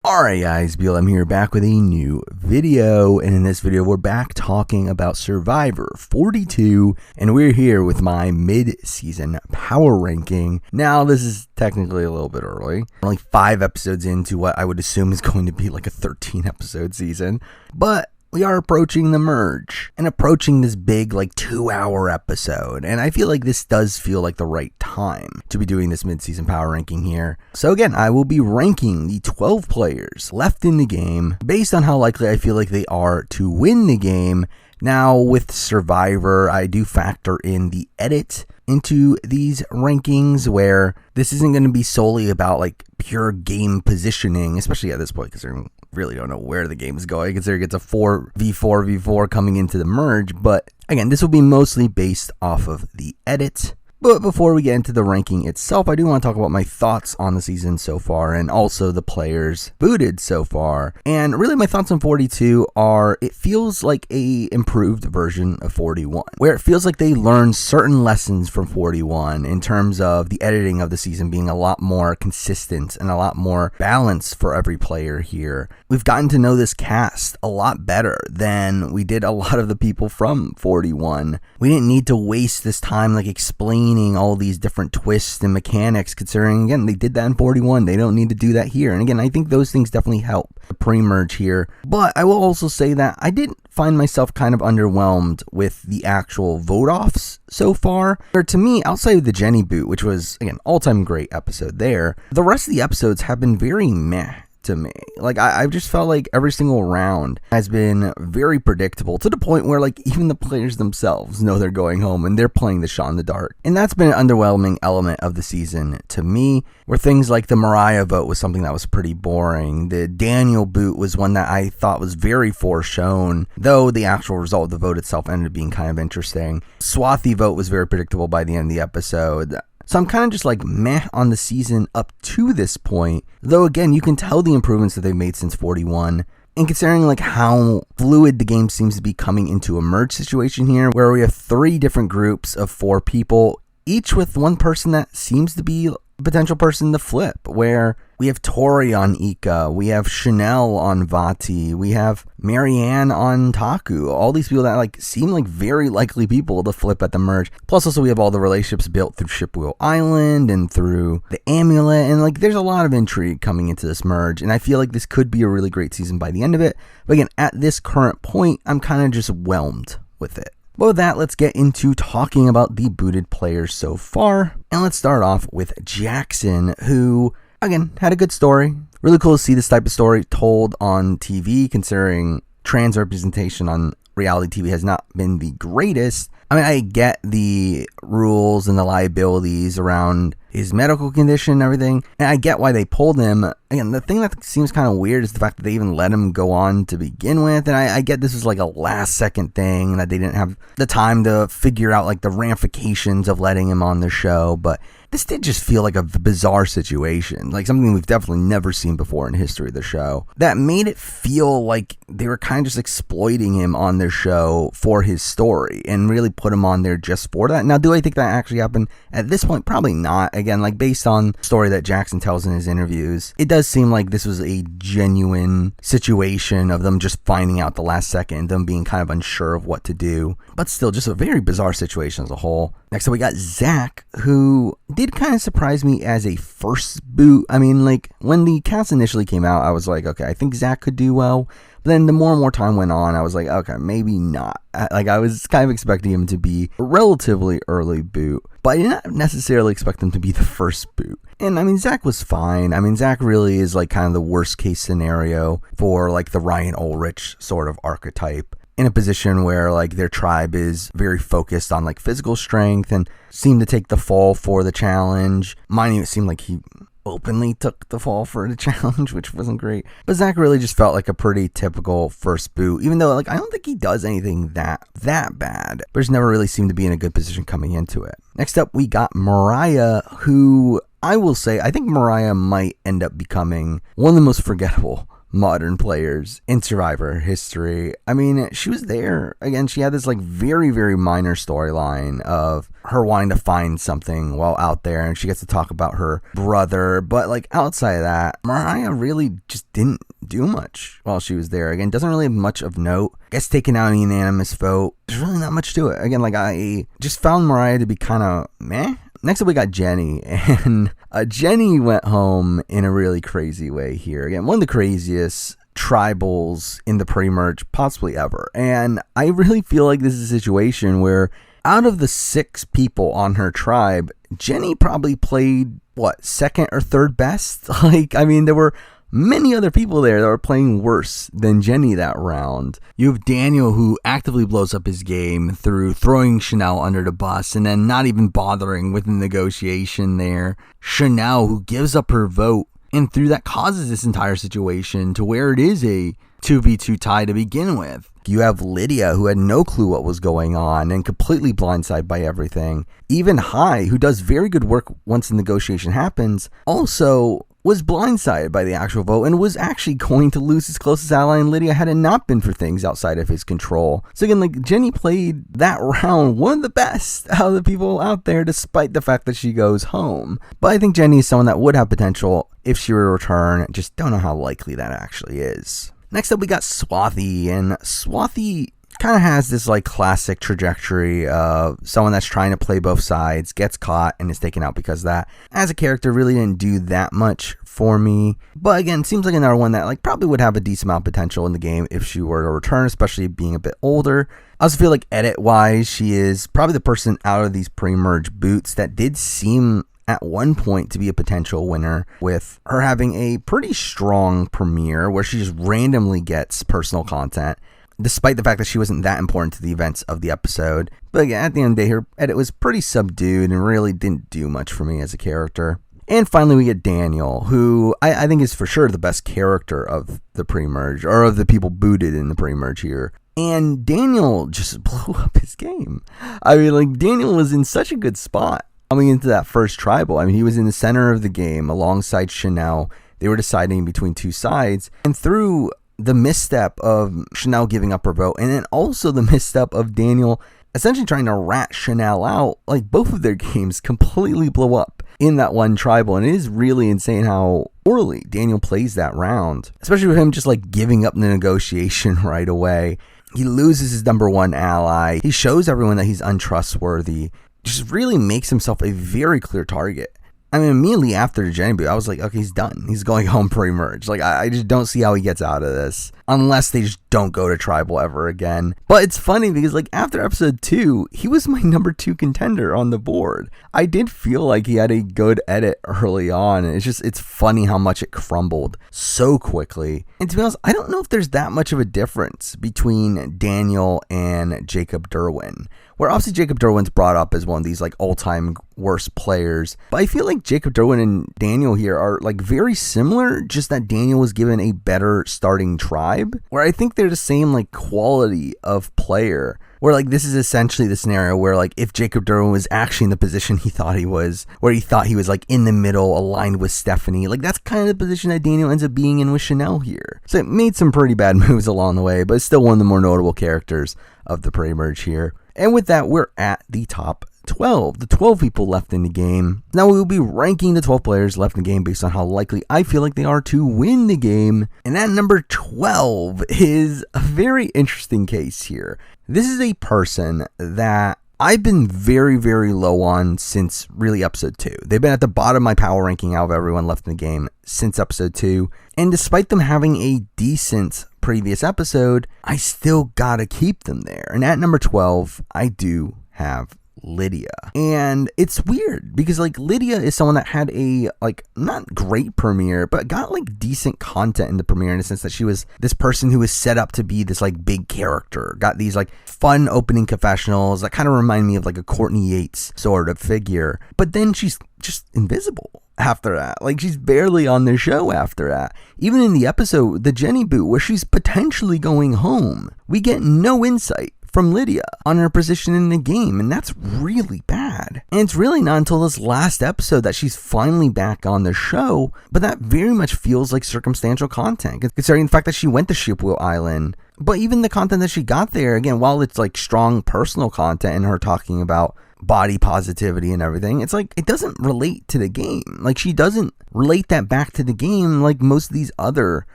Alright guys, BLM here, back with a new video, and in this video we're back talking about Survivor 42, and we're here with my mid-season power ranking. Now this is technically a little bit early, we're only 5 episodes into what I would assume is going to be like a 13 episode season, but we are approaching the merge and approaching this big like 2-hour episode, and I feel like this does feel like the right time to be doing this mid-season power ranking here. So again, I will be ranking the 12 players left in the game based on how likely I feel like they are to win the game. Now with Survivor, I do factor in the edit into these rankings, where this isn't going to be solely about like pure game positioning, especially at this point, because I really don't know where the game is going, considering it's a 4v4 coming into the merge. But again, this will be mostly based off of the edit. But before we get into the ranking itself, I do want to talk about my thoughts on the season so far, and also the players booted so far. And really my thoughts on 42 are, it feels like a improved version of 41, where it feels like they learned certain lessons from 41 in terms of the editing of the season being a lot more consistent and a lot more balanced for every player here. We've gotten to know this cast a lot better than we did a lot of the people from 41. We didn't need to waste this time like explaining all these different twists and mechanics, considering again they did that in 41. They don't need to do that here, and again I think those things definitely help the pre-merge here. But I will also say that I did find myself kind of underwhelmed with the actual vote offs so far, where to me, outside of the Jenny boot, which was again all-time great episode there, the rest of the episodes have been very meh to me. Like I've just felt like every single round has been very predictable, to the point where like even the players themselves know they're going home and they're playing the shot in the dark. And that's been an underwhelming element of the season to me, where things like the Mariah vote was something that was pretty boring. The Daniel boot was one that I thought was very foreshown, though the actual result of the vote itself ended up being kind of interesting. Swathy vote was very predictable by the end of the episode. So I'm kind of just like meh on the season up to this point, though again, you can tell the improvements that they've made since 41. And considering like how fluid the game seems to be coming into a merge situation here, where we have 3 different groups of 4 people, each with one person that seems to be a potential person to flip, where we have Tori on Ika, we have Chanel on Vati, we have Marianne on Taku, all these people that like seem like very likely people to flip at the merge. Plus also we have all the relationships built through Shipwheel Island and through the amulet, and like there's a lot of intrigue coming into this merge, and I feel like this could be a really great season by the end of it. But again, at this current point, I'm kind of just whelmed with it. But with that, let's get into talking about the booted players so far. And let's start off with Jackson, who, again, had a good story. Really cool to see this type of story told on TV, considering trans representation on reality TV has not been the greatest. I mean, I get the rules and the liabilities around his medical condition and everything, and I get why they pulled him. Again, the thing that seems kind of weird is the fact that they even let him go on to begin with, and I get this was like a last second thing, and that they didn't have the time to figure out like the ramifications of letting him on the show, but this did just feel like a bizarre situation, like something we've definitely never seen before in the history of the show, that made it feel like they were kind of just exploiting him on their show for his story and really put him on there just for that. Now, do I think that actually happened? At this point, probably not. Again, like based on the story that Jackson tells in his interviews, it does seem like this was a genuine situation of them just finding out the last second, them being kind of unsure of what to do, but still just a very bizarre situation as a whole. Next up, we got Zach, who did kind of surprise me as a first boot. I mean, like when the cast initially came out, I was like, okay, I think Zach could do well. But then the more and more time went on, I was like, okay, maybe not. Like I was kind of expecting him to be a relatively early boot, but I did not necessarily expect him to be the first boot. And I mean, Zach was fine. I mean, Zach really is like kind of the worst case scenario for like the Ryan Ulrich sort of archetype, in a position where like their tribe is very focused on like physical strength and seem to take the fall for the challenge. Mind you, it seemed like he openly took the fall for the challenge, which wasn't great. But Zach really just felt like a pretty typical first boot, even though like I don't think he does anything that bad, but just never really seemed to be in a good position coming into it. Next up, we got Mariah, who I will say, I think Mariah might end up becoming one of the most forgettable modern players in Survivor history. I mean, she was there. Again, she had this like very, very minor storyline of her wanting to find something while out there, and she gets to talk about her brother. But like outside of that, Mariah really just didn't do much while she was there. Again, doesn't really have much of note. Gets taken out in a unanimous vote. There's really not much to it. Again, like I just found Mariah to be kind of meh. Next up, we got Jenny, and Jenny went home in a really crazy way here. Again, one of the craziest tribals in the pre-merge possibly ever. And I really feel like this is a situation where out of the 6 people on her tribe, Jenny probably played, second or third best? Like, I mean, there were many other people there that were playing worse than Jenny that round. You have Daniel, who actively blows up his game through throwing Chanel under the bus and then not even bothering with the negotiation there. Chanel, who gives up her vote, and through that causes this entire situation to where it is a 2v2 tie to begin with. You have Lydia, who had no clue what was going on and completely blindsided by everything. Even Hai, who does very good work once the negotiation happens, also was blindsided by the actual vote and was actually going to lose his closest ally in Lydia had it not been for things outside of his control. So again, like Jenny played that round one of the best out of the people out there, despite the fact that she goes home. But I think Jenny is someone that would have potential if she were to return. Just don't know how likely that actually is. Next up, we got Swathy, and Swathy kind of has this like classic trajectory of someone that's trying to play both sides, gets caught, and is taken out because of that. As a character, really didn't do that much for me. But again, seems like another one that like probably would have a decent amount of potential in the game if she were to return, especially being a bit older. I also feel like edit-wise, she is probably the person out of these pre-merge boots that did seem at one point to be a potential winner, with her having a pretty strong premiere where she just randomly gets personal content, despite the fact that she wasn't that important to the events of the episode. But again, at the end of the day, her edit was pretty subdued and really didn't do much for me as a character. And finally, we get Daniel, who I think is for sure the best character of the pre-merge, or of the people booted in the pre-merge here. And Daniel just blew up his game. I mean, like, Daniel was in such a good spot coming into that first tribal. I mean, he was in the center of the game alongside Chanel. They were deciding between two sides. And through the misstep of Chanel giving up her vote, and then also the misstep of Daniel essentially trying to rat Chanel out, like both of their games completely blow up in that one tribal. And it is really insane how poorly Daniel plays that round, especially with him just like giving up the negotiation right away. He loses his number one ally. He shows everyone that he's untrustworthy. Just really makes himself a very clear target. I mean, immediately after the Jenny boot, I was like, okay, he's done. He's going home pre-merge. Like, I just don't see how he gets out of this, unless they just don't go to tribal ever again. But it's funny because, like, after episode 2, he was my number 2 contender on the board. I did feel like he had a good edit early on, and it's funny how much it crumbled so quickly. And to be honest, I don't know if there's that much of a difference between Daniel and Jacob Derwin, where obviously Jacob Derwin's brought up as one of these like all-time worst players. But I feel like Jacob Derwin and Daniel here are like very similar, just that Daniel was given a better starting tribe, where I think they're the same like quality of player, where like this is essentially the scenario where like if Jacob Derwin was actually in the position he thought he was, where he thought he was like in the middle aligned with Stephanie, like that's kind of the position that Daniel ends up being in with Chanel here. So it made some pretty bad moves along the way, but it's still one of the more notable characters of the pre-merge here. And with that, we're at the top 12, the 12 people left in the game. Now we will be ranking the 12 players left in the game based on how likely I feel like they are to win the game. And at number 12 is a very interesting case here. This is a person that I've been very, very low on since really episode 2. They've been at the bottom of my power ranking out of everyone left in the game since episode 2. And despite them having a decent previous episode, I still gotta keep them there. And at number 12, I do have Lydia. And it's weird because like Lydia is someone that had a like not great premiere, but got like decent content in the premiere, in the sense that she was this person who was set up to be this like big character, got these like fun opening confessionals that kind of remind me of like a Courtney Yates sort of figure. But then she's just invisible after that. Like she's barely on the show after that. Even in the episode, the Jenny boot, where she's potentially going home, we get no insight from Lydia on her position in the game, and that's really bad. And it's really not until this last episode that she's finally back on the show, but that very much feels like circumstantial content, considering the fact that she went to Shipwheel Island. But even the content that she got there, again, while it's like strong personal content and her talking about body positivity and everything, it's like it doesn't relate to the game. Like, she doesn't relate that back to the game like most of these other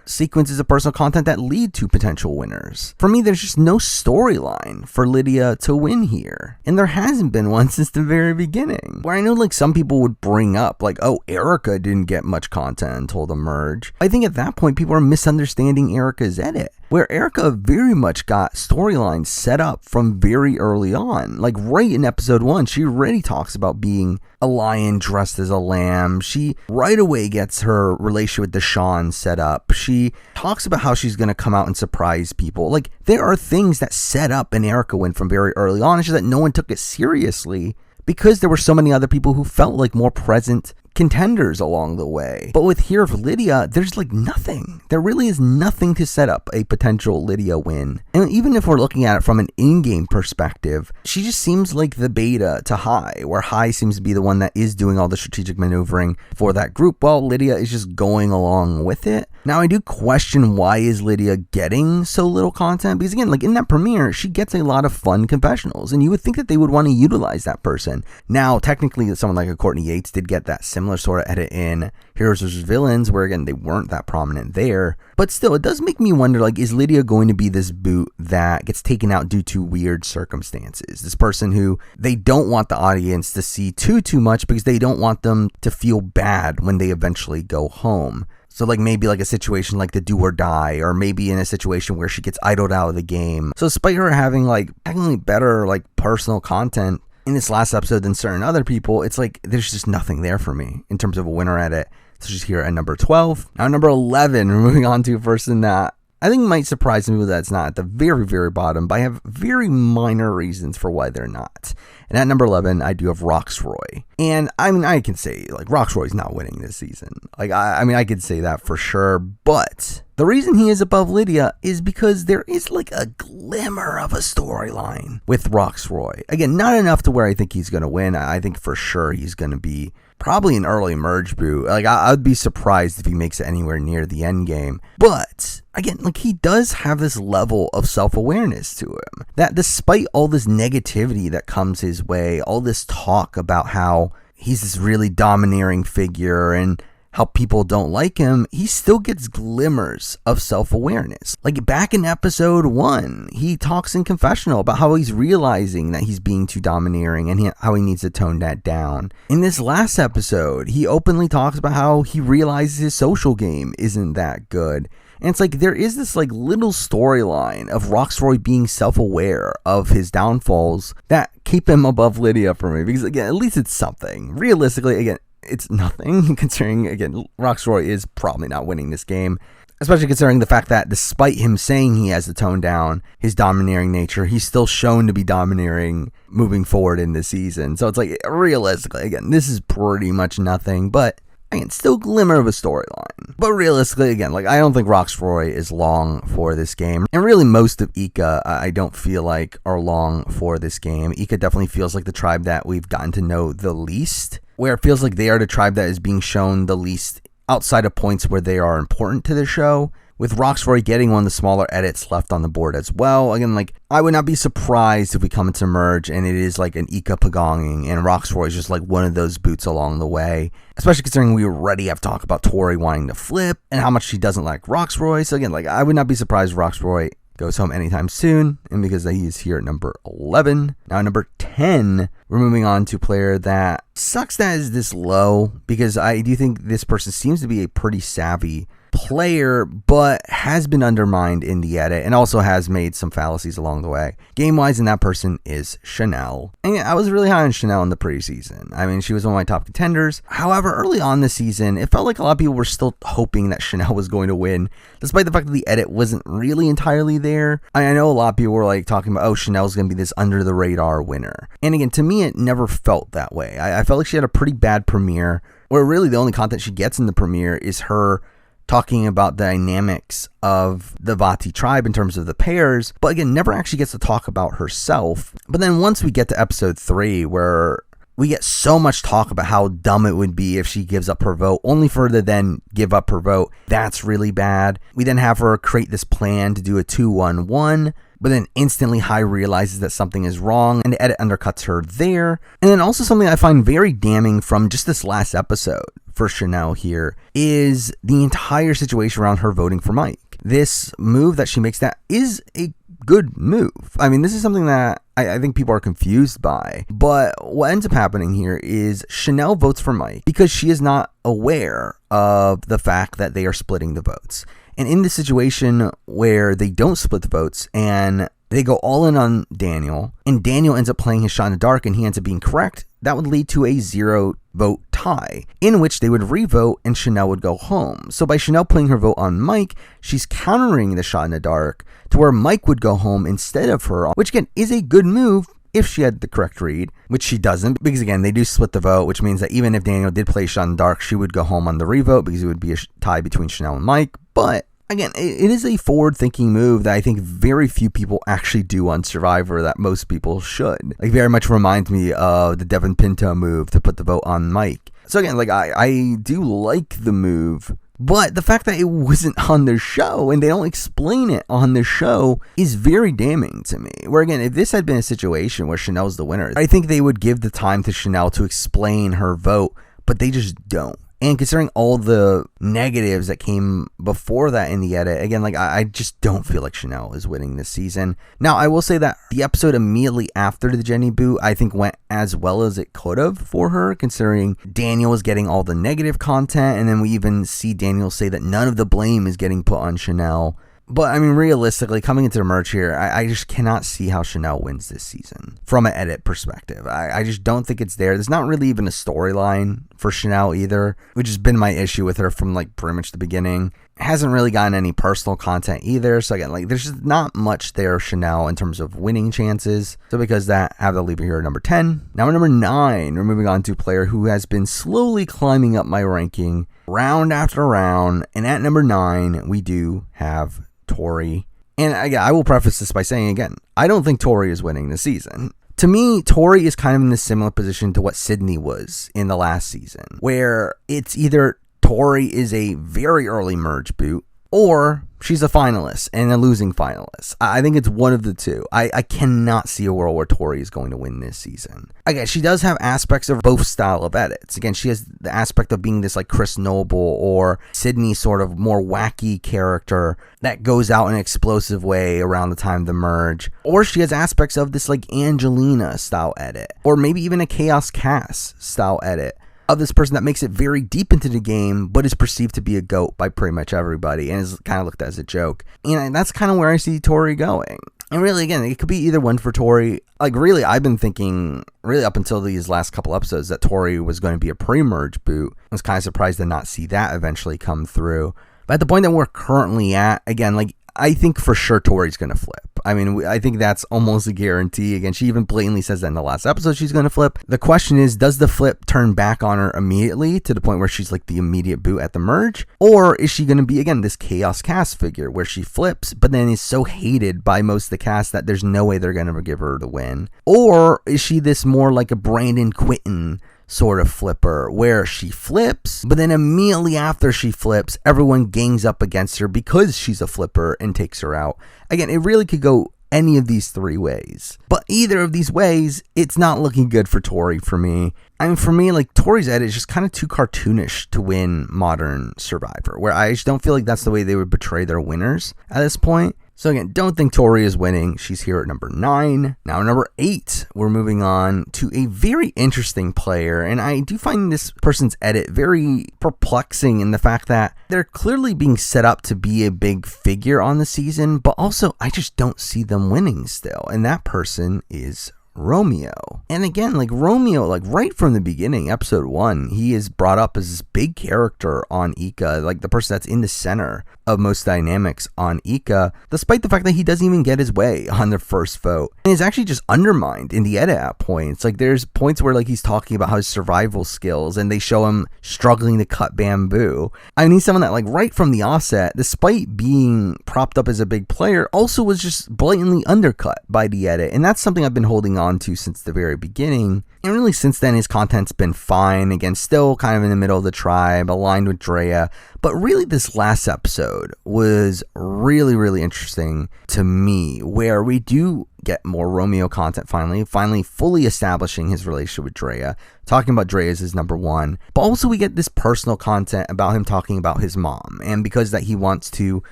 sequences of personal content that lead to potential winners. For me, there's just no storyline for Lydia to win here, and there hasn't been one since the very beginning. Where I know like some people would bring up like, oh, Erica didn't get much content until the merge. I think at that point people are misunderstanding Erica's edit, where Erica very much got storylines set up from very early on. Like right in episode 1, she already talks about being a lion dressed as a lamb. She right away gets her relationship with Deshaun set up. She talks about how she's going to come out and surprise people. Like, there are things that set up an Erica win from very early on. It's just that no one took it seriously because there were so many other people who felt like more present contenders along the way. But with here of Lydia, there's like nothing. There really is nothing to set up a potential Lydia win. And even if we're looking at it from an in-game perspective, she just seems like the beta to High, where High seems to be the one that is doing all the strategic maneuvering for that group, while Lydia is just going along with it. Now, I do question, why is Lydia getting so little content? Because again, like in that premiere, she gets a lot of fun confessionals, and you would think that they would want to utilize that person. Now, technically, someone like a Courtney Yates did get that similar sort of edit in Heroes vs. Villains, where again, they weren't that prominent there. But still, it does make me wonder, like, is Lydia going to be this boot that gets taken out due to weird circumstances? This person who they don't want the audience to see too much because they don't want them to feel bad when they eventually go home. So like maybe like a situation like the do or die, or maybe in a situation where she gets idled out of the game. So despite her having like technically better like personal content in this last episode than certain other people, it's like there's just nothing there for me in terms of a winner edit. So she's here at number 12. Now number 11, we're moving on to a person that I think might surprise some people that it's not at the very, very bottom, but I have very minor reasons for why they're not. And at number 11, I do have Rocksroy. And I mean, I can say, like, Rocksroy's not winning this season. Like, I mean, I could say that for sure. But the reason he is above Lydia is because there is, like, a glimmer of a storyline with Rocksroy. Again, not enough to where I think he's going to win. I think for sure he's going to be probably an early merge boot. Like, I'd be surprised if he makes it anywhere near the end game. But again, like, he does have this level of self-awareness to him that despite all this negativity that comes his way, all this talk about how he's this really domineering figure and how people don't like him, he still gets glimmers of self-awareness. Like back in episode 1, he talks in confessional about how he's realizing that he's being too domineering and how he needs to tone that down. In this last episode, he openly talks about how he realizes his social game isn't that good. And it's like there is this like little storyline of Rocksroy being self-aware of his downfalls that keep him above Lydia for me. Because again, at least it's something. Realistically, again, it's nothing, considering, again, Rocksroy is probably not winning this game, especially considering the fact that despite him saying he has to tone down his domineering nature, he's still shown to be domineering moving forward in this season. So it's like, realistically, again, this is pretty much nothing, but again, still glimmer of a storyline. But realistically, again, like, I don't think Rocksroy is long for this game. And really, most of Ika, I don't feel like are long for this game. Ika definitely feels like the tribe that we've gotten to know the least, where it feels like they are the tribe that is being shown the least outside of points where they are important to the show, with Rocksroy getting one of the smaller edits left on the board as well. Again, like, I would not be surprised if we come into merge and it is like an Ika pagonging and Rocksroy is just like one of those boots along the way, especially considering we already have talked about Tori wanting to flip and how much she doesn't like Rocksroy. So again, like, I would not be surprised if Rocksroy goes home anytime soon, and because he is here at number 11. Now number 10, we're moving on to a player that sucks that is this low, because I do think this person seems to be a pretty savvy player, but has been undermined in the edit and also has made some fallacies along the way game wise, and that person is Chanel. And I was really high on Chanel in the preseason. I mean, she was one of my top contenders. However, early on this season, it felt like a lot of people were still hoping that Chanel was going to win, despite the fact that the edit wasn't really entirely there. I know a lot of people were like talking about, oh, Chanel's going to be this under the radar winner. And again, to me, it never felt that way. I felt like she had a pretty bad premiere, where really the only content she gets in the premiere is her talking about the dynamics of the Vati tribe in terms of the pairs, but again, never actually gets to talk about herself. But then once we get to episode 3, where we get so much talk about how dumb it would be if she gives up her vote, only for her to then give up her vote. That's really bad. We then have her create this plan to do a 2-1-1, but then instantly High realizes that something is wrong, and the edit undercuts her there. And then also something I find very damning from just this last episode for Chanel here is the entire situation around her voting for Mike. This move that she makes that is a good move. I mean, this is something that I think people are confused by. But what ends up happening here is Chanel votes for Mike because she is not aware of the fact that they are splitting the votes. And in this situation where they don't split the votes and they go all in on Daniel, and Daniel ends up playing his shot in the dark and he ends up being correct, that would lead to a 0-vote tie, in which they would revote and Chanel would go home. So by Chanel putting her vote on Mike, she's countering the shot in the dark to where Mike would go home instead of her, which again is a good move if she had the correct read, which she doesn't, because again, they do split the vote, which means that even if Daniel did play shot in the dark, she would go home on the revote because it would be a tie between Chanel and Mike. But again, it is a forward-thinking move that I think very few people actually do on Survivor that most people should. Like, very much reminds me of the Devin Pinto move to put the vote on Mike. So again, like, I do like the move, but the fact that it wasn't on the show and they don't explain it on the show is very damning to me. Where again, if this had been a situation where Chanel's the winner, I think they would give the time to Chanel to explain her vote, but they just don't. And considering all the negatives that came before that in the edit, again, like, I just don't feel like Chanel is winning this season. Now, I will say that the episode immediately after the Jenny boot, I think went as well as it could have for her, considering Daniel was getting all the negative content, and then we even see Daniel say that none of the blame is getting put on Chanel. But, I mean, realistically, coming into the merge here, I just cannot see how Chanel wins this season from an edit perspective. I just don't think it's there. There's not really even a storyline for Chanel either, which has been my issue with her from, like, pretty much the beginning. Hasn't really gotten any personal content either. So, again, like, there's just not much there, Chanel, in terms of winning chances. So, because that, I have to leave it here at number 10. Now, at number 9, we're moving on to a player who has been slowly climbing up my ranking round after round. And at number 9, we do have Tori. And again, I will preface this by saying again, I don't think Tori is winning this season. To me, Tori is kind of in a similar position to what Sydney was in the last season, where it's either Tori is a very early merge boot, or she's a finalist and a losing finalist. I think it's one of the two. I cannot see a world where Tori is going to win this season. Again, she does have aspects of both style of edits. Again, she has the aspect of being this like Chris Noble or Sydney sort of more wacky character that goes out in an explosive way around the time of the merge. Or she has aspects of this like Angelina style edit, or maybe even a Chaos Cass style edit of this person that makes it very deep into the game, but is perceived to be a goat by pretty much everybody and is kind of looked at as a joke. And that's kind of where I see Tori going. And really, again, it could be either one for Tori. Like, really, I've been thinking, really up until these last couple episodes, that Tori was going to be a pre-merge boot. I was kind of surprised to not see that eventually come through. But at the point that we're currently at, again, like, I think for sure Tori's going to flip. I mean, I think that's almost a guarantee. Again, she even blatantly says that in the last episode she's going to flip. The question is, does the flip turn back on her immediately to the point where she's like the immediate boot at the merge? Or is she going to be, again, this Chaos Cast figure where she flips, but then is so hated by most of the cast that there's no way they're going to give her the win? Or is she this more like a Brandon Quinton sort of flipper where she flips, but then immediately after she flips, everyone gangs up against her because she's a flipper and takes her out? Again, it really could go any of these three ways, but either of these ways, it's not looking good for Tori for me. I mean, for me, like, Tori's edit is just kind of too cartoonish to win modern Survivor, where I just don't feel like that's the way they would portray their winners at this point. So again, don't think Tori is winning. She's here at number 9. Now number 8, we're moving on to a very interesting player. And I do find this person's edit very perplexing in the fact that they're clearly being set up to be a big figure on the season, but also I just don't see them winning still. And that person is Romeo. And again, like Romeo, like right from the beginning, episode 1, he is brought up as this big character on Ika, like the person that's in the center of most dynamics on Ika, despite the fact that he doesn't even get his way on the first vote. And it's actually just undermined in the edit at points. Like, there's points where, like, he's talking about his survival skills, and they show him struggling to cut bamboo. I mean, he's someone that, like, right from the offset, despite being propped up as a big player, also was just blatantly undercut by the edit. And that's something I've been holding on to since the very beginning. And really, since then, his content's been fine. Again, still kind of in the middle of the tribe, aligned with Drea. But really, this last episode was really, really interesting to me, where we do get more Romeo content finally fully establishing his relationship with Drea, talking about Drea as his number one. But also we get this personal content about him talking about his mom, and because that he wants to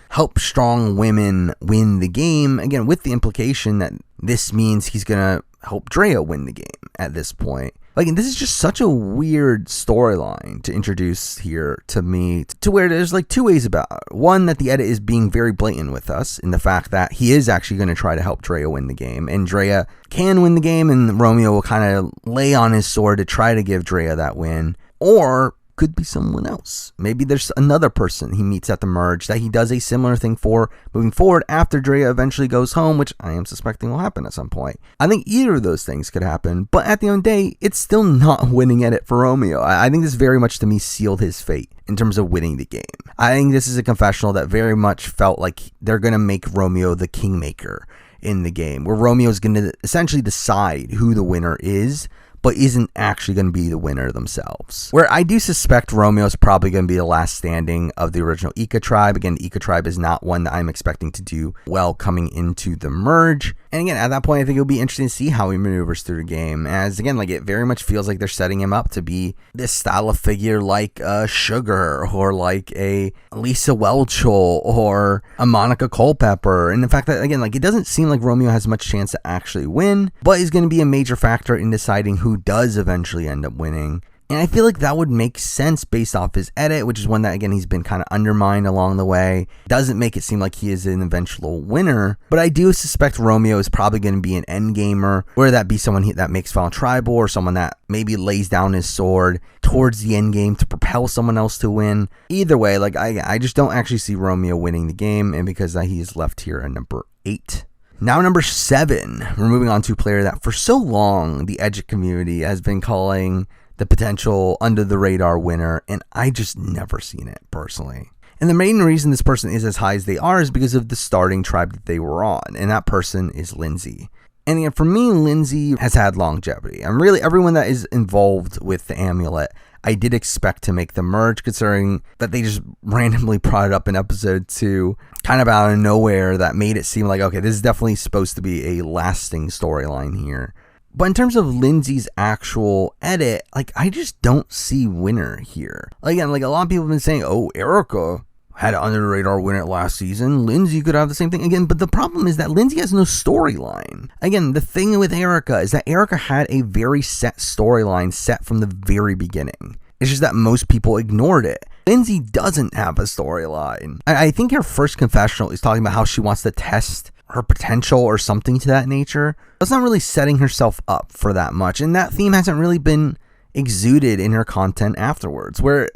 help strong women win the game, again, with the implication that this means he's gonna help Drea win the game at this point. Like, and this is just such a weird storyline to introduce here to me, to where there's like two ways about it. One, that the edit is being very blatant with us in the fact that he is actually going to try to help Drea win the game, and Drea can win the game, and Romeo will kind of lay on his sword to try to give Drea that win. Or could be someone else. Maybe there's another person he meets at the merge that he does a similar thing for moving forward after Drea eventually goes home, which I am suspecting will happen at some point. I think either of those things could happen, but at the end of the day, it's still not winning edit for Romeo. I think this very much to me sealed his fate in terms of winning the game. I think this is a confessional that very much felt like they're going to make Romeo the kingmaker in the game, where Romeo is going to essentially decide who the winner is, but isn't actually going to be the winner themselves. Where I do suspect Romeo is probably going to be the last standing of the original Ika tribe. Again, the Ika tribe is not one that I'm expecting to do well coming into the merge. And again, at that point, I think it'll be interesting to see how he maneuvers through the game. As again, like, it very much feels like they're setting him up to be this style of figure like Sugar, or like a Lisa Welchel, or a Monica Culpepper. And the fact that, again, like, it doesn't seem like Romeo has much chance to actually win, but is going to be a major factor in deciding who does eventually end up winning. And I feel like that would make sense based off his edit, which is one that, again, he's been kind of undermined along the way. Doesn't make it seem like he is an eventual winner, but I do suspect Romeo is probably going to be an end gamer, whether that be someone that makes final tribal, or someone that maybe lays down his sword towards the end game to propel someone else to win. Either way, like, I just don't actually see Romeo winning the game, and because he is left here at number 8. Now, number 7, we're moving on to a player that for so long the Edge community has been calling the potential under the radar winner, and I just never seen it personally. And the main reason this person is as high as they are is because of the starting tribe that they were on, and that person is Lindsay. And again, for me, Lindsay has had longevity. And really, everyone that is involved with the amulet, I did expect to make the merge, considering that they just randomly brought it up in episode 2, kind of out of nowhere, that made it seem like, okay, this is definitely supposed to be a lasting storyline here. But in terms of Lindsay's actual edit, like, I just don't see winner here. Again, like, a lot of people have been saying, oh, Erica had an under the radar winner last season. Lindsay could have the same thing again. But the problem is that Lindsay has no storyline. Again, the thing with Erica is that Erica had a very set storyline set from the very beginning. It's just that most people ignored it. Lindsay doesn't have a storyline. I think her first confessional is talking about how she wants to test her potential or something to that nature. That's not really setting herself up for that much. And that theme hasn't really been exuded in her content afterwards, where,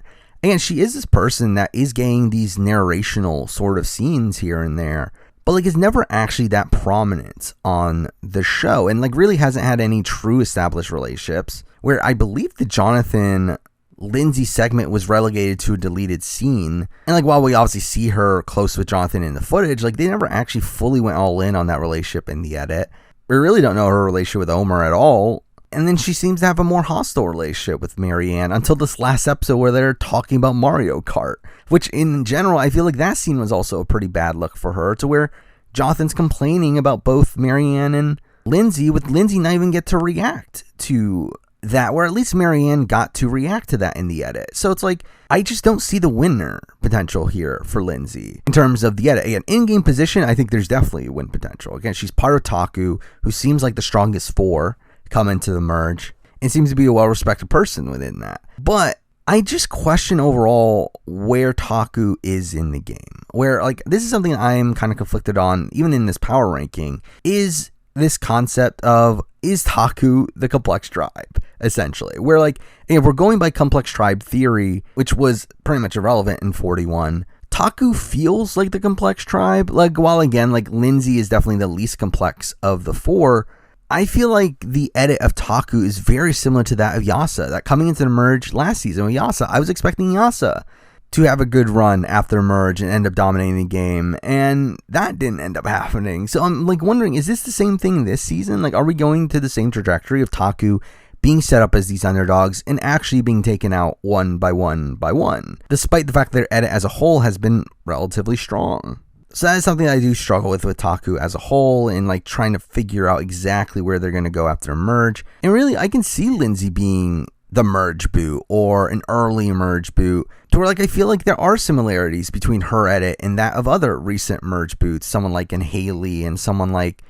again, she is this person that is getting these narrational sort of scenes here and there, but like is never actually that prominent on the show, and like really hasn't had any true established relationships, where I believe the Jonathan Lindsay segment was relegated to a deleted scene. And like, while we obviously see her close with Jonathan in the footage, like they never actually fully went all in on that relationship in the edit. We really don't know her relationship with Omar at all. And then she seems to have a more hostile relationship with Marianne until this last episode where they're talking about Mario Kart, which in general, I feel like that scene was also a pretty bad look for her, to where Jonathan's complaining about both Marianne and Lindsay, with Lindsay not even get to react to that, where at least Marianne got to react to that in the edit. So it's like, I just don't see the winner potential here for Lindsay in terms of the edit. Again, in-game position, I think there's definitely win potential. Again, she's part of Taku, who seems like the strongest 4 come into the merge, and seems to be a well-respected person within that. But I just question overall where Taku is in the game. Where, like, this is something I'm kind of conflicted on, even in this power ranking, is this concept of, is Taku the complex tribe, essentially? Where, like, if we're going by complex tribe theory, which was pretty much irrelevant in 41, Taku feels like the complex tribe. Like, while again, like Lindsay is definitely the least complex of the four, I feel like the edit of Taku is very similar to that of Yasa. That coming into the merge last season with Yasa, I was expecting Yasa to have a good run after merge and end up dominating the game, and that didn't end up happening. So I'm like wondering, is this the same thing this season? Like, are we going to the same trajectory of Taku being set up as these underdogs and actually being taken out one by one by one, despite the fact that their edit as a whole has been relatively strong? So that is something I do struggle with Taku as a whole, and like trying to figure out exactly where they're going to go after a merge. And really, I can see Lindsay being the merge boot or an early merge boot, to where like I feel like there are similarities between her edit and that of other recent merge boots, someone like an Haley and someone like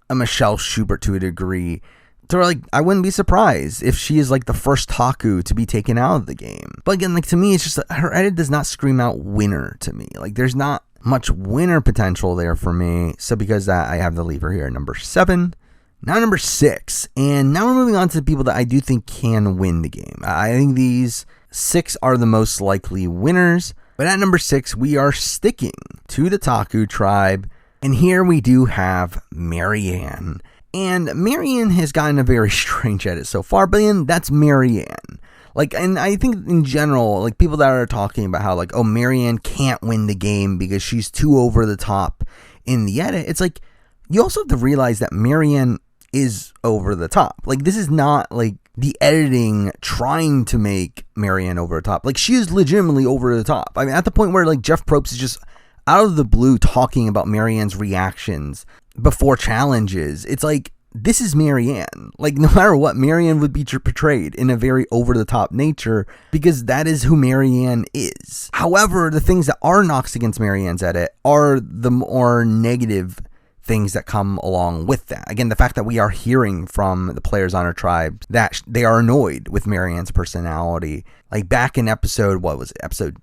a Michelle Schubert to a degree. So like, I wouldn't be surprised if she is like the first Taku to be taken out of the game. But again, like to me, it's just that her edit does not scream out winner to me. Like, there's not much winner potential there for me. So because of that, I have to leave her here at number 7. Now number 6. And now we're moving on to the people that I do think can win the game. I think these 6 are the most likely winners. But at number 6, we are sticking to the Taku tribe. And here we do have Marianne. And Marianne has gotten a very strange edit so far, but then that's Marianne. Like, and I think in general, like people that are talking about how like, oh, Marianne can't win the game because she's too over the top in the edit. It's like, you also have to realize that Marianne is over the top. Like, this is not like the editing trying to make Marianne over the top. Like, she is legitimately over the top. I mean, at the point where like Jeff Probst is just out of the blue talking about Marianne's reactions before challenges, it's like, this is Marianne. Like, no matter what, Marianne would be portrayed in a very over-the-top nature because that is who Marianne is. However, the things that are knocks against Marianne's edit are the more negative things that come along with that. Again, the fact that we are hearing from the players on her tribe that they are annoyed with Marianne's personality. Like, back in episode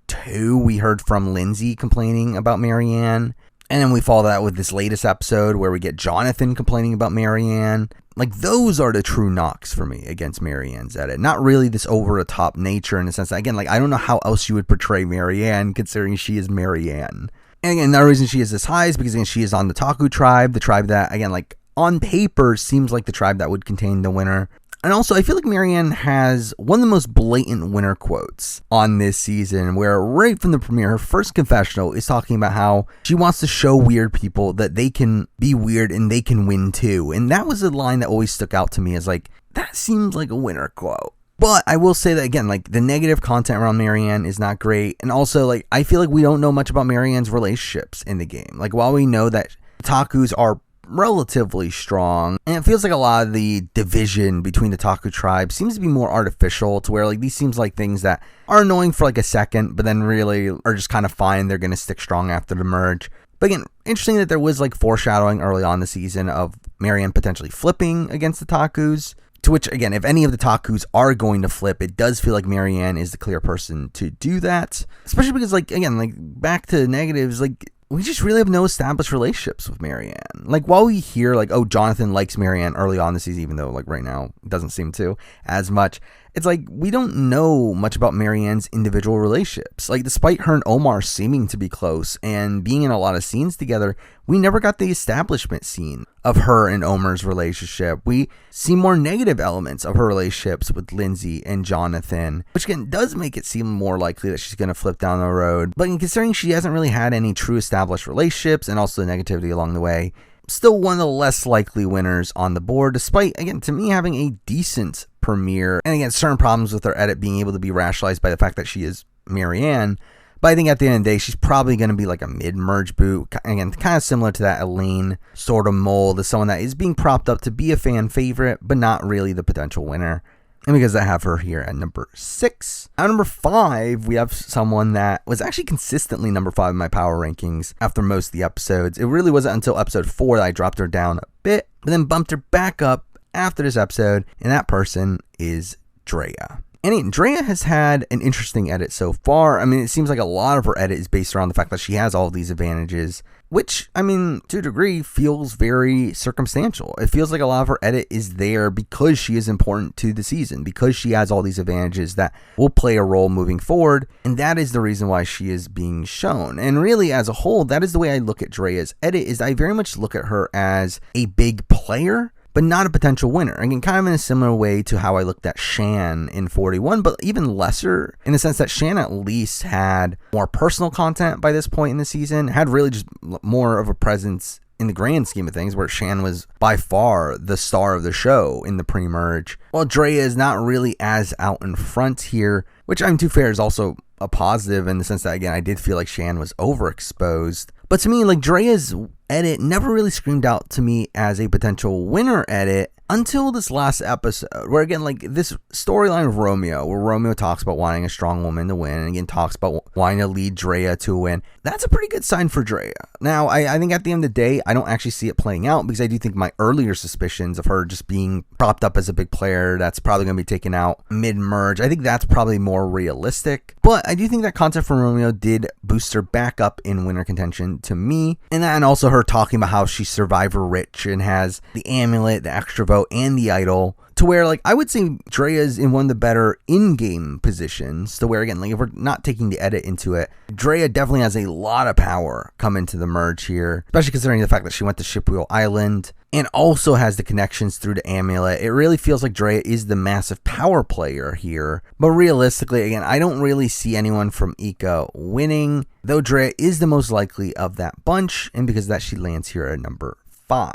2, we heard from Lindsay complaining about Marianne. And then we follow that with this latest episode where we get Jonathan complaining about Marianne. Like, those are the true knocks for me against Marianne's edit. Not really this over-the-top nature in a sense that, again, like, I don't know how else you would portray Marianne considering she is Marianne. And again, the reason she is this high is because, again, she is on the Taku tribe. The tribe that, again, like, on paper seems like the tribe that would contain the winner. And also, I feel like Marianne has one of the most blatant winner quotes on this season, where right from the premiere, her first confessional is talking about how she wants to show weird people that they can be weird and they can win too. And that was a line that always stuck out to me as like, that seems like a winner quote. But I will say that, again, like, the negative content around Marianne is not great. And also, like, I feel like we don't know much about Marianne's relationships in the game. Like, while we know that Takus are relatively strong, and it feels like a lot of the division between the Taku tribe seems to be more artificial, to where like these seems like things that are annoying for like a second but then really are just kind of fine. They're going to stick strong after the merge. But again, interesting that there was like foreshadowing early on the season of Marianne potentially flipping against the Takus, to which, again, if any of the Takus are going to flip, it does feel like Marianne is the clear person to do that, especially because, like, again, like, back to the negatives, like, we just really have no established relationships with Marianne. Like, while we hear, like, oh, Jonathan likes Marianne early on this season, even though, like, right now it doesn't seem to as much, it's like, we don't know much about Marianne's individual relationships. Like, despite her and Omar seeming to be close and being in a lot of scenes together, we never got the establishment scene of her and Omar's relationship. We see more negative elements of her relationships with Lindsay and Jonathan, which again does make it seem more likely that she's going to flip down the road. But considering she hasn't really had any true established relationships and also the negativity along the way, still one of the less likely winners on the board, despite, again, to me having a decent premiere. And again, certain problems with her edit being able to be rationalized by the fact that she is Marianne. But I think at the end of the day, she's probably going to be like a mid-merge boot. Again, kind of similar to that Elaine sort of mold, as someone that is being propped up to be a fan favorite, but not really the potential winner. And because I have her here at number 6. At number 5, we have someone that was actually consistently number 5 in my power rankings after most of the episodes. It really wasn't until episode 4 that I dropped her down a bit, but then bumped her back up after this episode, and that person is Drea. And Drea has had an interesting edit so far. I mean, it seems like a lot of her edit is based around the fact that she has all of these advantages which, I mean, to a degree, feels very circumstantial. It feels like a lot of her edit is there because she is important to the season, because she has all these advantages that will play a role moving forward, and that is the reason why she is being shown. And really, as a whole, that is the way I look at Drea's edit, is I very much look at her as a big player, but not a potential winner. Again, kind of in a similar way to how I looked at Shan in 41, but even lesser in the sense that Shan at least had more personal content by this point in the season, had really just more of a presence in the grand scheme of things, where Shan was by far the star of the show in the pre-merge. While Drea is not really as out in front here, which, I'm too fair, is also a positive in the sense that, again, I did feel like Shan was overexposed. But to me, like, Drea's edit never really screamed out to me as a potential winner edit until this last episode, where, again, like, this storyline of Romeo, where Romeo talks about wanting a strong woman to win, and again talks about wanting to lead Drea to a win. That's a pretty good sign for Drea. Now, I think at the end of the day, I don't actually see it playing out, because I do think my earlier suspicions of her just being propped up as a big player that's probably going to be taken out mid-merge, I think that's probably more realistic. But I do think that content from Romeo did boost her back up in winner contention to me, and also her talking about how she's survivor rich and has the amulet, the extra vote, and the idol, to where, like, I would say Drea's in one of the better in-game positions, to where, again, like, if we're not taking the edit into it, Drea definitely has a lot of power come into the merge here, especially considering the fact that she went to Shipwheel Island and also has the connections through the amulet. It really feels like Drea is the massive power player here, but realistically, again, I don't really see anyone from Ika winning, though Drea is the most likely of that bunch, and because of that, she lands here at number 5.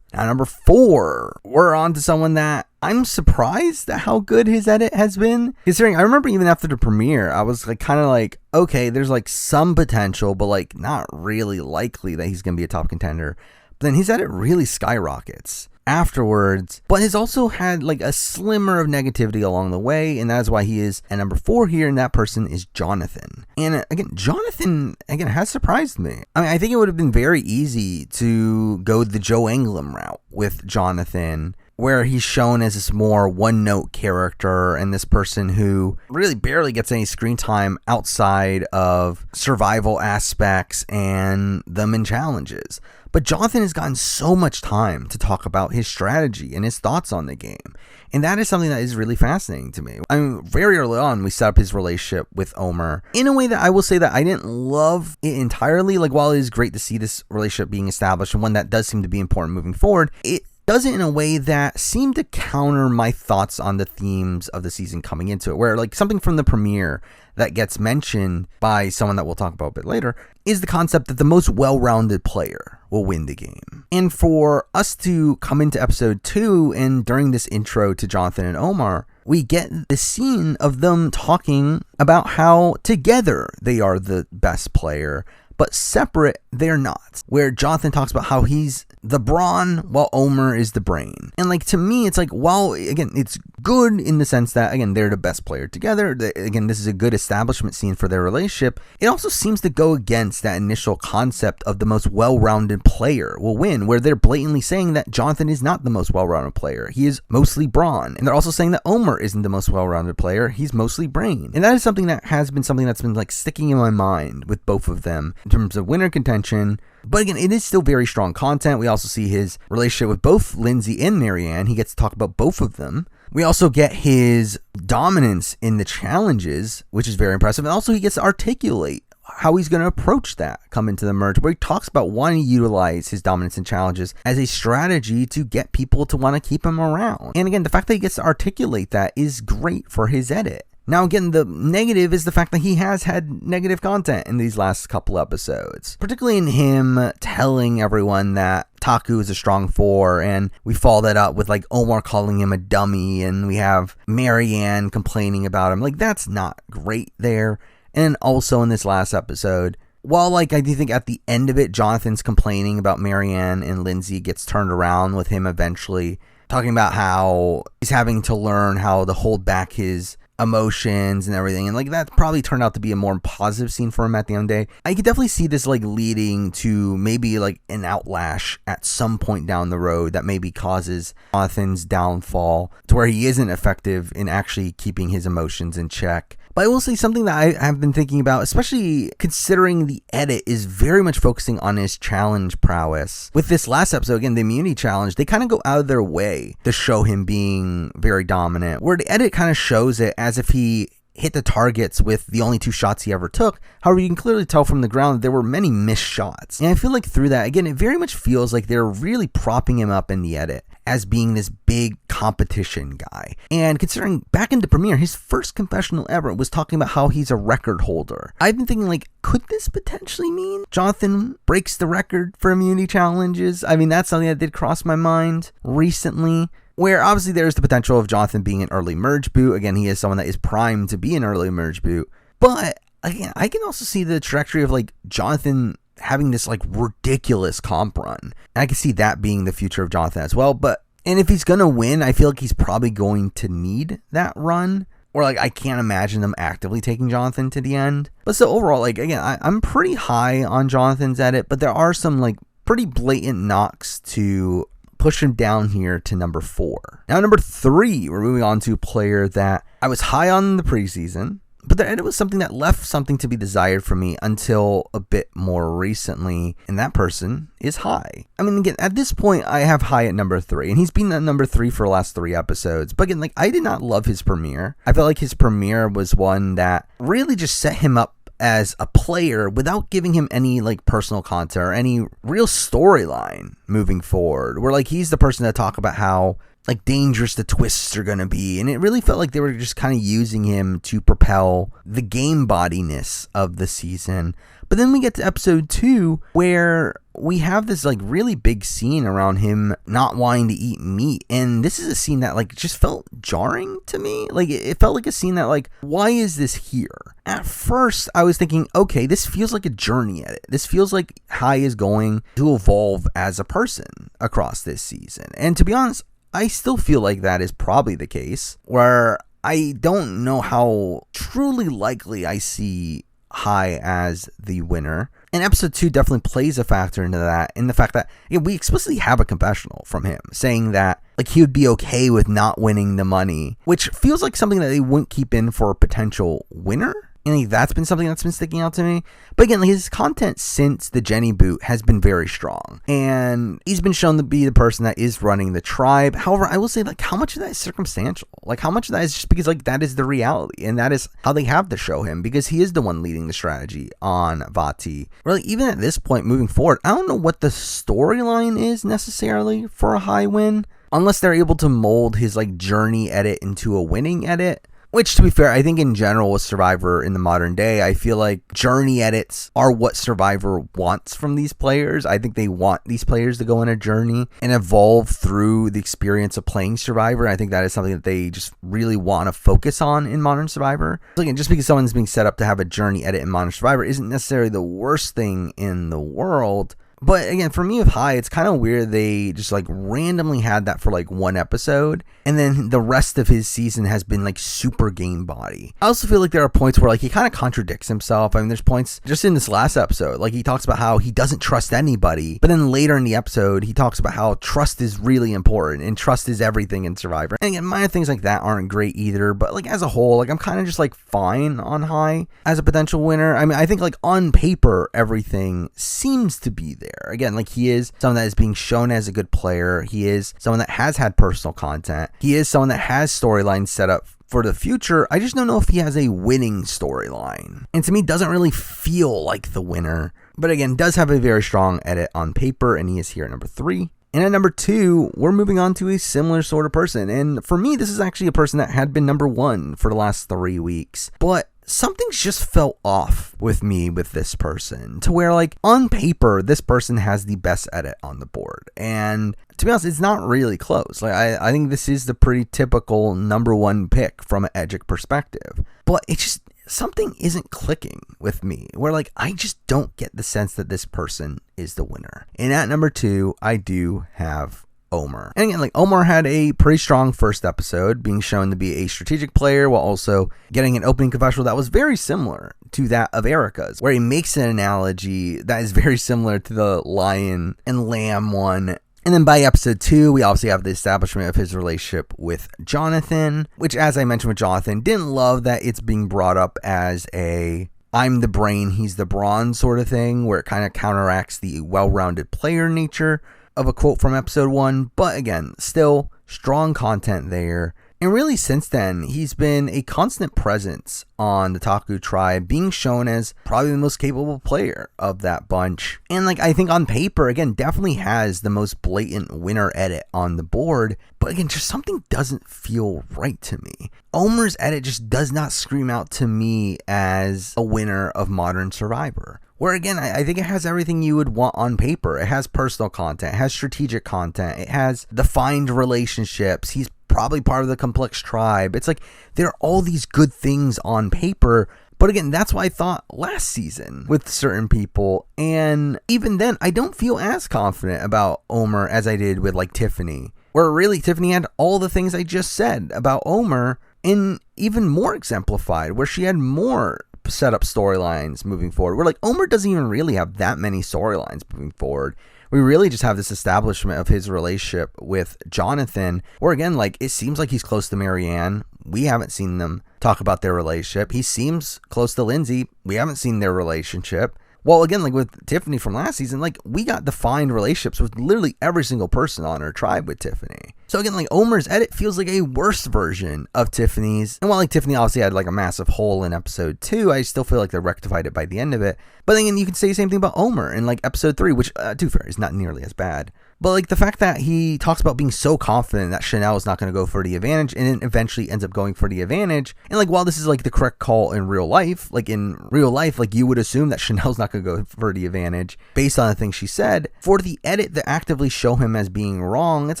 Now, number 4, we're on to someone that I'm surprised at how good his edit has been. Considering, I remember even after the premiere, I was like, kind of like, okay, there's like some potential, but like not really likely that he's going to be a top contender. But then his edit really skyrockets afterwards, but has also had like a slimmer of negativity along the way, and that's why he is at number 4 here, and that person is Jonathan. And again, Jonathan has surprised me. I mean, I think it would have been very easy to go the Joe Englam route with Jonathan, where he's shown as this more one-note character and this person who really barely gets any screen time outside of survival aspects and them in challenges. But Jonathan has gotten so much time to talk about his strategy and his thoughts on the game. And that is something that is really fascinating to me. I mean, very early on, we set up his relationship with Omar in a way that I will say that I didn't love it entirely. Like, while it is great to see this relationship being established and one that does seem to be important moving forward, it does it in a way that seemed to counter my thoughts on the themes of the season coming into it, where like something from the premiere that gets mentioned by someone that we'll talk about a bit later is the concept that the most well-rounded player will win the game. And for us to come into episode 2, and during this intro to Jonathan and Omar, we get the scene of them talking about how together they are the best player, but separate, they're not. Where Jonathan talks about how he's the brawn while Omar is the brain. And like, to me, it's like, while again, it's good in the sense that, again, they're the best player together. Again, this is a good establishment scene for their relationship. It also seems to go against that initial concept of the most well-rounded player will win, where they're blatantly saying that Jonathan is not the most well-rounded player. He is mostly brawn. And they're also saying that Omar isn't the most well-rounded player. He's mostly brain. And that is something that has been something that's been like sticking in my mind with both of them in terms of winner contention. But again, it is still very strong content. We also see his relationship with both Lindsay and Marianne. He gets to talk about both of them. We also get his dominance in the challenges, which is very impressive. And also he gets to articulate how he's going to approach that come into the merge, where he talks about wanting to utilize his dominance in challenges as a strategy to get people to want to keep him around. And again, the fact that he gets to articulate that is great for his edit. Now, again, the negative is the fact that he has had negative content in these last couple episodes, particularly in him telling everyone that Taku is a strong 4, and we follow that up with like Omar calling him a dummy, and we have Marianne complaining about him. Like, that's not great there. And also in this last episode, while like I do think at the end of it, Jonathan's complaining about Marianne and Lindsay gets turned around with him eventually talking about how he's having to learn how to hold back his emotions and everything, and like that probably turned out to be a more positive scene for him at the end of the day. I could definitely see this like leading to maybe like an outlash at some point down the road that maybe causes Jonathan's downfall to where he isn't effective in actually keeping his emotions in check. But I will say something that I have been thinking about, especially considering the edit is very much focusing on his challenge prowess. With this last episode, again, the immunity challenge, they kind of go out of their way to show him being very dominant, where the edit kind of shows it as if he hit the targets with the only 2 shots he ever took. However, you can clearly tell from the ground that there were many missed shots. And I feel like through that, again, it very much feels like they're really propping him up in the edit as being this big competition guy. And considering back in the premiere, his first confessional ever was talking about how he's a record holder. I've been thinking, like, could this potentially mean Jonathan breaks the record for immunity challenges? I mean, that's something that did cross my mind recently, where obviously there's the potential of Jonathan being an early merge boot. Again, he is someone that is primed to be an early merge boot. But again, I can also see the trajectory of like Jonathan having this like ridiculous comp run. And I can see that being the future of Jonathan as well. And if he's going to win, I feel like he's probably going to need that run. Or like I can't imagine them actively taking Jonathan to the end. But so overall, like again, I'm pretty high on Jonathan's edit, but there are some like pretty blatant knocks to push him down here to number 4. Now, number 3, we're moving on to a player that I was high on in the preseason, but the edit was something that left something to be desired for me until a bit more recently, and that person is High. I mean, again, at this point, I have High at number 3, and he's been at number 3 for the last 3 episodes, but again, like, I did not love his premiere. I felt like his premiere was one that really just set him up as a player without giving him any like personal content or any real storyline moving forward, where like he's the person to talk about how like dangerous the twists are going to be. And it really felt like they were just kind of using him to propel the game bodiness of the season. But then we get to episode 2 where we have this like really big scene around him not wanting to eat meat. And this is a scene that like just felt jarring to me. Like it felt like a scene that like, why is this here? At first I was thinking, okay, this feels like a journey edit. This feels like High is going to evolve as a person across this season. And to be honest, I still feel like that is probably the case, where I don't know how truly likely I see High as the winner. And episode 2 definitely plays a factor into that, in the fact that we explicitly have a confessional from him saying that like he would be okay with not winning the money, which feels like something that they wouldn't keep in for a potential winner. And like, that's been something that's been sticking out to me. But again, like, his content since the Jenny boot has been very strong. And he's been shown to be the person that is running the tribe. However, I will say, like, how much of that is circumstantial? Like, how much of that is just because, like, that is the reality. And that is how they have to show him, because he is the one leading the strategy on Vati. Really, even at this point moving forward, I don't know what the storyline is necessarily for a High win, unless they're able to mold his, like, journey edit into a winning edit. Which, to be fair, I think in general with Survivor in the modern day, I feel like journey edits are what Survivor wants from these players. I think they want these players to go on a journey and evolve through the experience of playing Survivor. I think that is something that they just really want to focus on in Modern Survivor. So again, just because someone's being set up to have a journey edit in Modern Survivor isn't necessarily the worst thing in the world. But again, for me with High, it's kind of weird they just like randomly had that for like 1 episode, and then the rest of his season has been like super game body. I also feel like there are points where like he kind of contradicts himself. I mean, there's points just in this last episode, like he talks about how he doesn't trust anybody, but then later in the episode, he talks about how trust is really important and trust is everything in Survivor. And again, minor things like that aren't great either, but like as a whole, like I'm kind of just like fine on High as a potential winner. I mean, I think like on paper, everything seems to be there. Again, like he is someone that is being shown as a good player. He is someone that has had personal content. He is someone that has storylines set up for the future. I just don't know if he has a winning storyline. And to me, doesn't really feel like the winner. But again, does have a very strong edit on paper, and he is here at number 3. And at number 2, we're moving on to a similar sort of person. And for me, this is actually a person that had been number 1 for the last 3 weeks. But something's just felt off with me with this person, to where like on paper, this person has the best edit on the board. And to be honest, it's not really close. Like I think this is the pretty typical number 1 pick from an Edgic perspective. But it's just, something isn't clicking with me, where like I just don't get the sense that this person is the winner. And at number 2, I do have Omar. And again, like Omar had a pretty strong first episode, being shown to be a strategic player while also getting an opening confessional that was very similar to that of Erica's, where he makes an analogy that is very similar to the lion and lamb one And then by episode 2, we obviously have the establishment of his relationship with Jonathan, which, as I mentioned with Jonathan, didn't love that it's being brought up as a I'm the brain, he's the brawn sort of thing, where it kind of counteracts the well-rounded player nature of a quote from episode 1. But again, still strong content there. And really, since then, he's been a constant presence on the Taku tribe, being shown as probably the most capable player of that bunch. And I think on paper, again, definitely has the most blatant winner edit on the board. But again, just something doesn't feel right to me. Omar's edit just does not scream out to me as a winner of Modern Survivor. Where again, I think it has everything you would want on paper. It has personal content, it has strategic content, it has defined relationships. He's probably part of the complex tribe. It's there are all these good things on paper. But again, that's why I thought last season with certain people. And even then, I don't feel as confident about Omar as I did with Tiffany. Where really, Tiffany had all the things I just said about Omar and even more exemplified, where she had more set up storylines moving forward. Where Omar doesn't even really have that many storylines moving forward. We really just have this establishment of his relationship with Jonathan, where again, it seems like he's close to Marianne. We haven't seen them talk about their relationship. He seems close to Lindsay. We haven't seen their relationship. Well, again, with Tiffany from last season, we got defined relationships with literally every single person on our tribe with Tiffany. So again, Omar's edit feels like a worse version of Tiffany's. And while Tiffany obviously had a massive hole in episode 2, I still feel like they rectified it by the end of it. But then you can say the same thing about Omar in episode 3, which, to be fair, is not nearly as bad. But the fact that he talks about being so confident that Chanel is not going to go for the advantage and then eventually ends up going for the advantage. And while this is the correct call in real life, you would assume that Chanel's not going to go for the advantage based on the things she said. For the edit to actively show him as being wrong, it's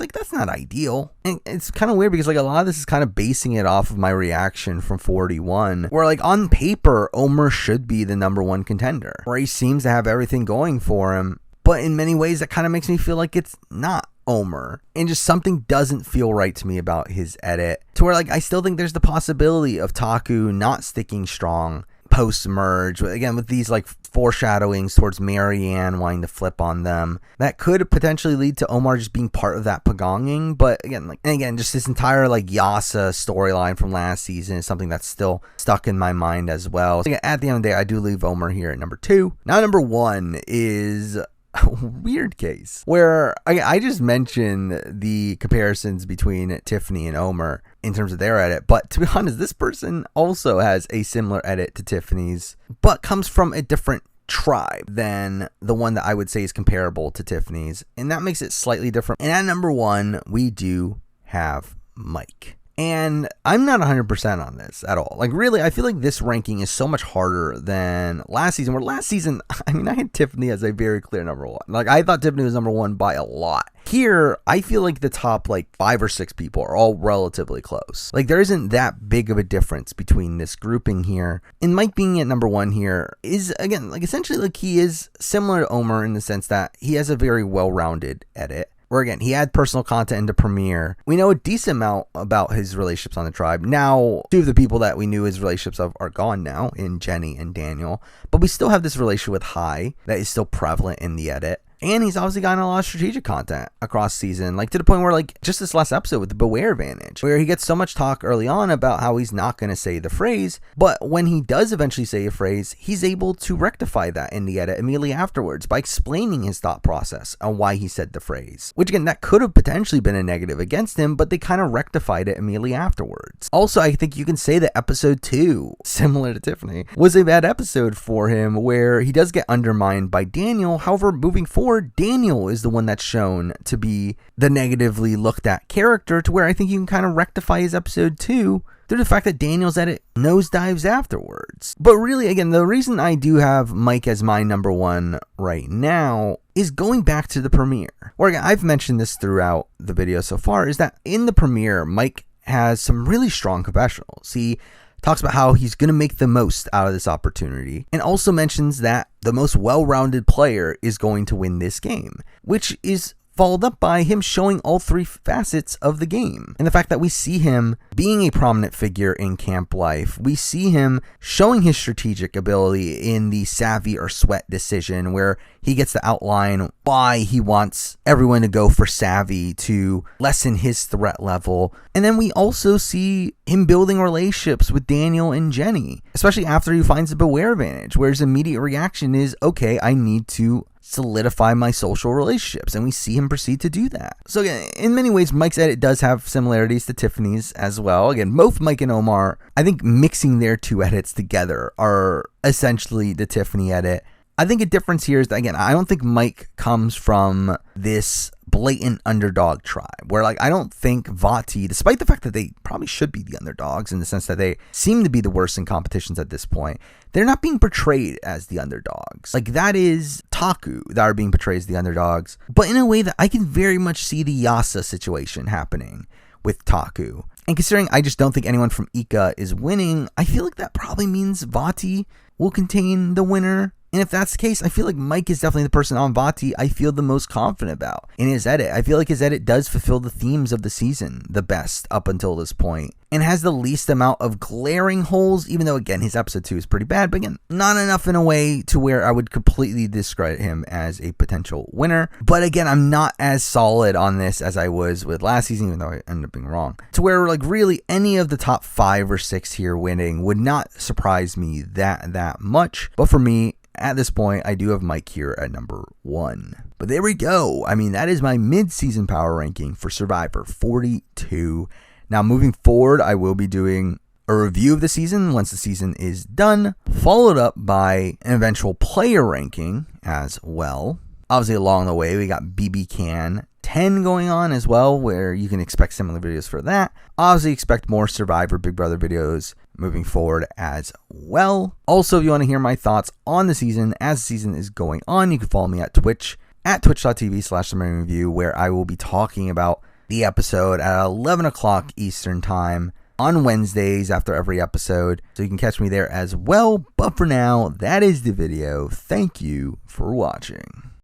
that's not ideal. And it's kind of weird because a lot of this is kind of basing it off of my reaction from 41, where on paper, Omar should be the number 1 contender, where he seems to have everything going for him. But in many ways, that kind of makes me feel like it's not Omar. And just something doesn't feel right to me about his edit. To where I still think there's the possibility of Taku not sticking strong post-merge. Again, with these foreshadowings towards Marianne wanting to flip on them. That could potentially lead to Omar just being part of that pagonging. But again, just this entire Yasa storyline from last season is something that's still stuck in my mind as well. So at the end of the day, I do leave Omar here at number 2. Now number 1 is a weird case where I just mentioned the comparisons between Tiffany and Omar in terms of their edit, but to be honest, this person also has a similar edit to Tiffany's, but comes from a different tribe than the one that I would say is comparable to Tiffany's, and that makes it slightly different. And at number 1, we do have Mike. And I'm not 100% on this at all. Really, I feel like this ranking is so much harder than last season, where last season, I had Tiffany as a very clear number 1. I thought Tiffany was number 1 by a lot. Here, I feel like the top 5 or 6 people are all relatively close. There isn't that big of a difference between this grouping here. And Mike being at number 1 here is, again, essentially he is similar to Omar in the sense that he has a very well-rounded edit. Where again, he had personal content into Premiere. We know a decent amount about his relationships on the tribe. Now, 2 of the people that we knew his relationships of are gone now, in Jenny and Daniel. But we still have this relationship with Hai that is still prevalent in the edit. And he's obviously gotten a lot of strategic content across season, to the point where, just this last episode with the Beware Advantage, where he gets so much talk early on about how he's not going to say the phrase, but when he does eventually say a phrase, he's able to rectify that in the edit immediately afterwards by explaining his thought process on why he said the phrase. Which again, that could have potentially been a negative against him, but they kind of rectified it immediately afterwards. Also, I think you can say that episode 2, similar to Tiffany, was a bad episode for him, where he does get undermined by Daniel. However, moving forward, Daniel is the one that's shown to be the negatively looked at character, to where I think you can kind of rectify his episode 2 through the fact that Daniel's edit nosedives afterwards. But really, again, the reason I do have Mike as my number 1 right now is going back to the premiere, where again, I've mentioned this throughout the video so far, is that in the premiere, Mike has some really strong confessionals. He talks about how he's going to make the most out of this opportunity, and also mentions that the most well-rounded player is going to win this game, which is followed up by him showing all three facets of the game. And the fact that we see him being a prominent figure in camp life, we see him showing his strategic ability in the savvy or sweat decision, where he gets to outline why he wants everyone to go for savvy to lessen his threat level. And then we also see him building relationships with Daniel and Jenny, especially after he finds the beware advantage, where his immediate reaction is, okay, I need to solidify my social relationships, and we see him proceed to do that. So again, in many ways, Mike's edit does have similarities to Tiffany's as well. Again, both Mike and Omar, I think mixing their two edits together are essentially the Tiffany edit. I think a difference here is that, again, I don't think Mike comes from this blatant underdog tribe, where like I don't think Vati, despite the fact that they probably should be the underdogs in the sense that they seem to be the worst in competitions at this point, they're not being portrayed as the underdogs. Like, that is Taku that are being portrayed as the underdogs, but in a way that I can very much see the Yasa situation happening with Taku. And considering I just don't think anyone from Ika is winning, I feel like that probably means Vati will contain the winner. And if that's the case, I feel like Mike is definitely the person on Vati I feel the most confident about in his edit. I feel like his edit does fulfill the themes of the season the best up until this point, and has the least amount of glaring holes, even though, again, his episode 2 is pretty bad, but again, not enough in a way to where I would completely discredit him as a potential winner. But again, I'm not as solid on this as I was with last season, even though I ended up being wrong, to where like really any of the top 5 or 6 here winning would not surprise me that much. But for me, at this point, I do have Mike here at number 1. But there we go. I mean, that is my mid-season power ranking for Survivor 42. Now, moving forward, I will be doing a review of the season once the season is done, followed up by an eventual player ranking as well. Obviously, along the way, we got BB Can 10 going on as well, where you can expect similar videos for that. Obviously, expect more Survivor Big Brother videos moving forward as well. Also, if you want to hear my thoughts on the season as the season is going on, you can follow me at Twitch, at twitch.tv/theMarianne, where I will be talking about the episode at 11 o'clock Eastern Time on Wednesdays after every episode. So you can catch me there as well. But for now, that is the video. Thank you for watching.